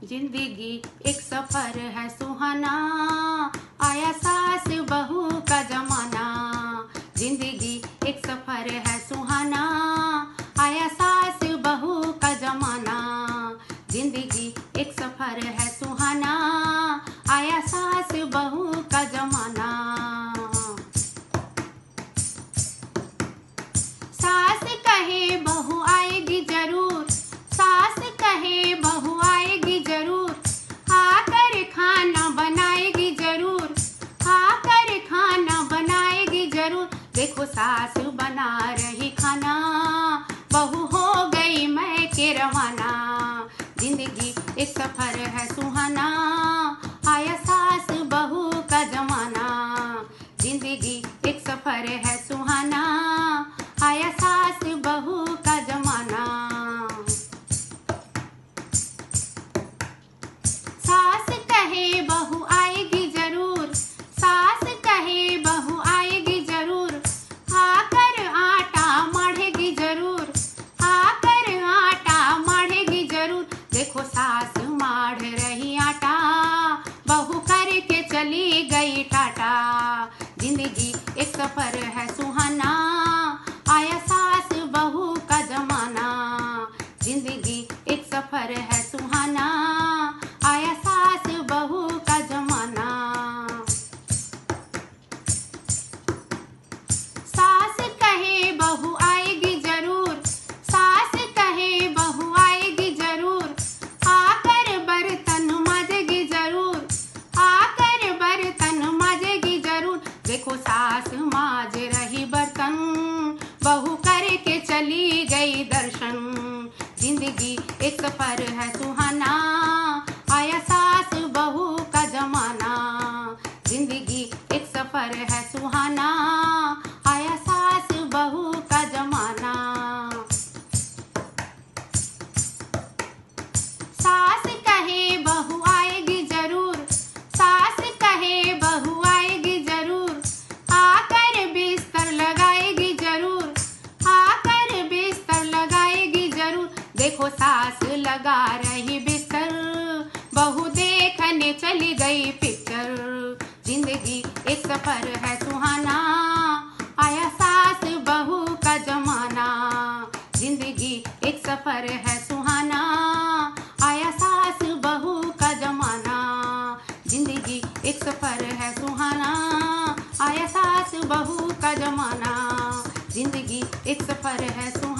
जिंदगी एक सफर है सुहाना, आया सास बहू का जमाना। जिंदगी एक सफर है सुहाना, आया सास बहू का जमाना। जिंदगी एक सफर है सुहाना, आया सास बहू का जमाना। सास कहे बहू आएगी जरूर, सास कहे बहू आएगी जरूर, आकर खाना बनाएगी जरूर, आकर खाना बनाएगी जरूर। देखो सास बना रही खाना, बहू हो गई मैके रवाना। जिंदगी एक सफर है सुहाना, आया सास बहू का जमाना। जिंदगी एक सफर है सुहाना, आया सास बहू का जमाना। सास कहे बहू आएगी जरूर, सास कहे बहू आएगी जरूर, आकर आटा मढ़ेगी जरूर, आकर आटा मढ़ेगी जरूर। देखो सास माढ़ रही आटा, बहू करके चली गई टाटा। जिंदगी एक सफर है सुहाना, आया सास बहू का जमाना। जिंदगी एक सफर है सुहाना, आया सास बहू का जमाना। सास कहे बहू आएगी जरूर, सास कहे बहू आएगी जरूर, आकर बर्तन माजेगी जरूर, आकर बर्तन माजेगी जरूर। देखो सास माज रही बर्तन, बहू करके चली गई दर्शन। जिंदगी एक सफर है सुहाना, आया सास बहू का जमाना। जिंदगी एक सफर है सुहाना, आया सास बहू का जमाना। सास कहे बहू आएगी जरूर, सास कहे बहू आएगी जरूर, आकर बिस्तर लगाएगी जरूर, आकर बिस्तर लगाएगी जरूर। देखो सास लगा रही बिस्तर, बहू देखने चली गई पिक्चर। जिंदगी एक सफर है सुहाना, आया सास बहू का जमाना। जिंदगी एक सफर है सुहाना, आया सास बहू का जमाना। जिंदगी एक सफर है सुहाना, आया सास बहू का जमाना। जिंदगी एक सफर है सुहाना।